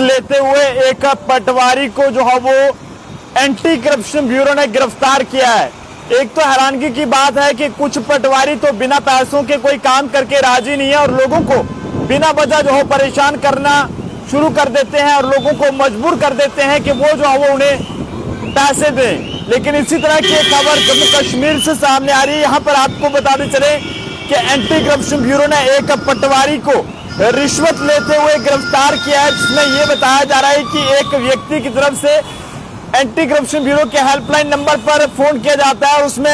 लेते हुए एक पटवारी को जो है वो एंटी करप्शन ब्यूरो ने गिरफ्तार किया है। एक तो हैरानगी की बात है कि कुछ पटवारी तो बिना पैसों के कोई काम करके राजी नहीं है और लोगों को बिना वजह जो है परेशान करना शुरू कर देते हैं और लोगों को मजबूर कर देते हैं कि वो जो है वो उन्हें पैसे दें। लेकिन इसी तरह की एक खबर जम्मू कश्मीर से सामने आ रही है। यहाँ पर आपको बताते चले कि एंटी करप्शन ब्यूरो ने एक पटवारी को रिश्वत लेते हुए गिरफ्तार किया है, जिसमें यह बताया जा रहा है कि एक व्यक्ति की तरफ से एंटी करप्शन ब्यूरो के हेल्पलाइन नंबर पर फोन किया जाता है और उसमें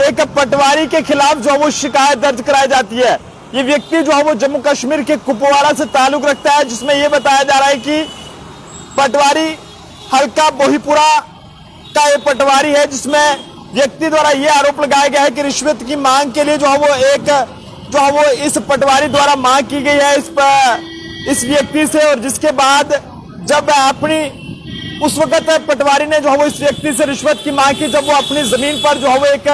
एक पटवारी के खिलाफ जो है वो शिकायत दर्ज कराई जाती है। ये व्यक्ति जो है वो जम्मू कश्मीर के कुपवाड़ा से ताल्लुक रखता है, जिसमें यह बताया जा रहा है कि पटवारी हल्का बोहीपुरा का ये पटवारी है, जिसमें व्यक्ति द्वारा ये आरोप लगाया गया है कि रिश्वत की मांग के लिए जो है वो इस पटवारी द्वारा मांग की गई है इस व्यक्ति से। और जिसके बाद जब उस वक्त पटवारी ने जो है वो इस व्यक्ति से रिश्वत की मांग की, जब वो अपनी जमीन पर जो है वो एक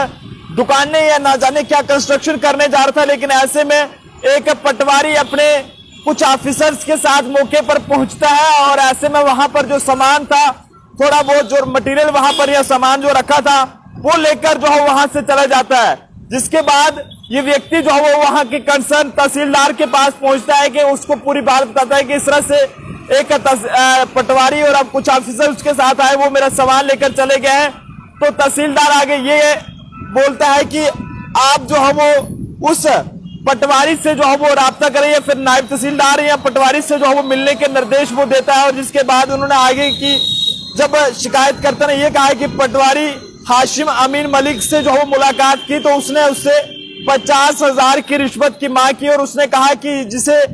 दुकान या ना जाने क्या कंस्ट्रक्शन करने जा रहा था। लेकिन ऐसे में एक पटवारी अपने कुछ ऑफिसर्स के साथ मौके पर पहुंचता है और ऐसे में वहां पर जो सामान था, थोड़ा बहुत जो मटेरियल वहां पर यह सामान जो रखा था वो लेकर जो है वहां से चला जाता है। जिसके बाद ये व्यक्ति जो है वो वहां के कंसर्न तहसीलदार के पास पहुंचता है कि उसको पूरी बात बताता है कि इस तरह से एक पटवारी और अब कुछ ऑफिसर उसके साथ आए, वो मेरा सामान लेकर चले गए हैं। तो तहसीलदार आगे ये बोलता है कि आप जो है वो उस पटवारी से जो है वो राब्ता करें, या फिर नायब तहसीलदार या पटवारी से जो है वो मिलने के निर्देश वो देता है। और जिसके बाद उन्होंने आगे की जब शिकायतकर्ता ने यह कहा है कि पटवारी हाशिम अमीन मलिक से जो है मुलाकात की, तो उसने उससे 50,000 की रिश्वत की मांग की और उसने कहा कि जिसे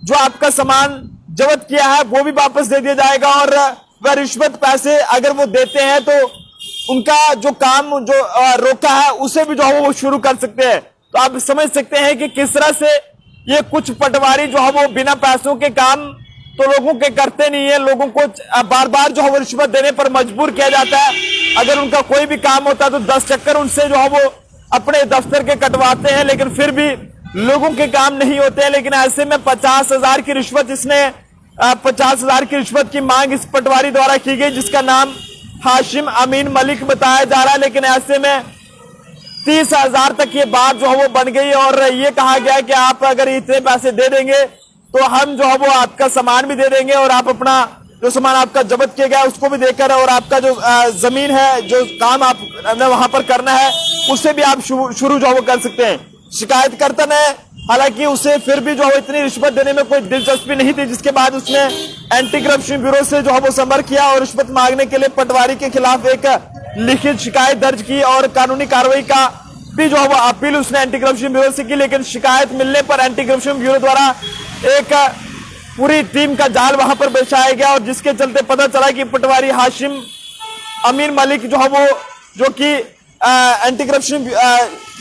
जो आपका सामान जब्त किया है वो भी वापस दे दिया जाएगा और वह रिश्वत पैसे अगर वो देते हैं तो उनका जो काम जो रोका है उसे भी जो है वो शुरू कर सकते हैं। तो आप समझ सकते हैं कि किस तरह से ये कुछ पटवारी जो है वो बिना पैसों के काम तो लोगों के करते नहीं है, लोगों को बार बार जो है वो रिश्वत देने पर मजबूर किया जाता है। अगर उनका कोई भी काम होता है तो 10 चक्कर उनसे जो है वो अपने दफ्तर के कटवाते हैं, लेकिन फिर भी लोगों के काम नहीं होते हैं। लेकिन ऐसे में 50,000 की रिश्वत 50,000 की रिश्वत की मांग इस पटवारी द्वारा की गई, जिसका नाम हाशिम अमीन मलिक बताया जा रहा है। लेकिन ऐसे में 30,000 तक ये बात जो है वो बन गई और ये कहा गया कि आप अगर इतने पैसे दे देंगे तो हम जो है वो आपका सामान भी दे देंगे और आप अपना जो सामान आपका जब्त किया गया उसको भी देकर और आपका जो जमीन है, जो काम आप वहां पर करना है उससे भी आप शुरू जो है वो कर सकते हैं। शिकायतकर्ता ने हालांकि उसे फिर भी जो है इतनी रिश्वत देने में कोई दिलचस्पी नहीं थी, जिसके बाद उसने एंटी करप्शन ब्यूरो से जो है वो संपर्क किया और रिश्वत मांगने के लिए पटवारी के खिलाफ एक लिखित शिकायत दर्ज की और कानूनी कार्रवाई का भी जो है वो अपील उसने एंटी करप्शन ब्यूरो से की। लेकिन शिकायत मिलने पर एंटी करप्शन ब्यूरो द्वारा एक पूरी टीम का जाल वहां पर बिछाया गया और जिसके चलते पता चला कि पटवारी हाशिम अमीन मलिक जो है वो जो कि एंटी करप्शन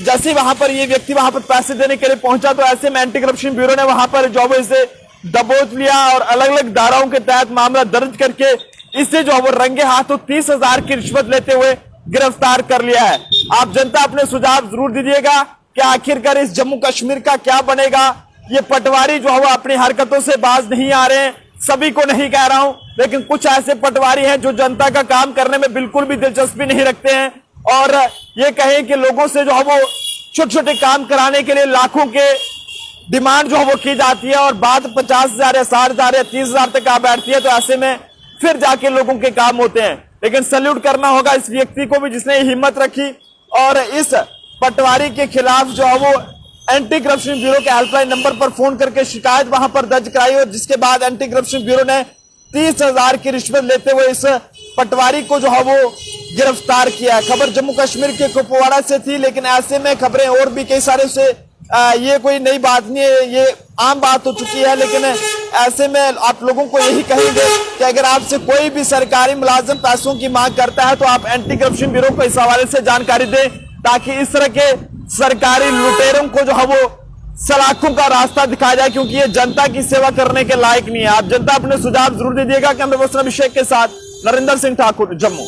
जैसे वहां पर ये व्यक्ति वहां पर पैसे देने के लिए पहुंचा, तो ऐसे में एंटी करप्शन ब्यूरो ने वहां पर जो है इसे दबोच लिया और अलग अलग धाराओं के तहत मामला दर्ज करके इससे जो है वो रंगे हाथों 30,000 की रिश्वत लेते हुए गिरफ्तार कर लिया है। आप जनता अपने सुझाव जरूर दीजिएगा कि आखिरकार इस जम्मू कश्मीर का क्या बनेगा। ये पटवारी जो है वो अपनी हरकतों से बाज नहीं आ रहे हैं, सभी को नहीं कह रहा हूं, लेकिन कुछ ऐसे पटवारी हैं जो जनता का काम करने में बिल्कुल भी दिलचस्पी नहीं रखते हैं और ये कहें कि लोगों से जो है वो छोटे छोटे काम कराने के लिए लाखों के डिमांड जो है वो की जाती है और बात 50,000 या 60,000 या 30,000 तक आ बैठती है, तो ऐसे में फिर जाके लोगों के काम होते हैं। लेकिन सैल्यूट करना होगा इस व्यक्ति को भी जिसने हिम्मत रखी और इस पटवारी के खिलाफ जो है वो एंटी करप्शन ब्यूरो के हेल्पलाइन नंबर पर फोन करके शिकायत वहां पर दर्ज कराई और जिसके बाद एंटी करप्शन ब्यूरो ने 30,000 की रिश्वत लेते हुए इस पटवारी को जो है वो गिरफ्तार किया। खबर जम्मू कश्मीर के कुपवाड़ा से थी, लेकिन ऐसे में खबरें और भी कई सारे से ये कोई नई बात नहीं है, ये आम बात हो चुकी है। लेकिन ऐसे में आप लोगों को यही कहेंगे कि अगर आपसे कोई भी सरकारी मुलाजिम पैसों की मांग करता है तो आप एंटी करप्शन ब्यूरो को इस हवाले से जानकारी दें, ताकि इस तरह के सरकारी लुटेरों को जो है वो सलाखों का रास्ता दिखाया जाए, क्योंकि ये जनता की सेवा करने के लायक नहीं है। आप जनता अपने सुझाव जरूर दीजिएगा। कैमरा पर्सन अभिषेक के साथ नरेंद्र सिंह ठाकुर, जम्मू।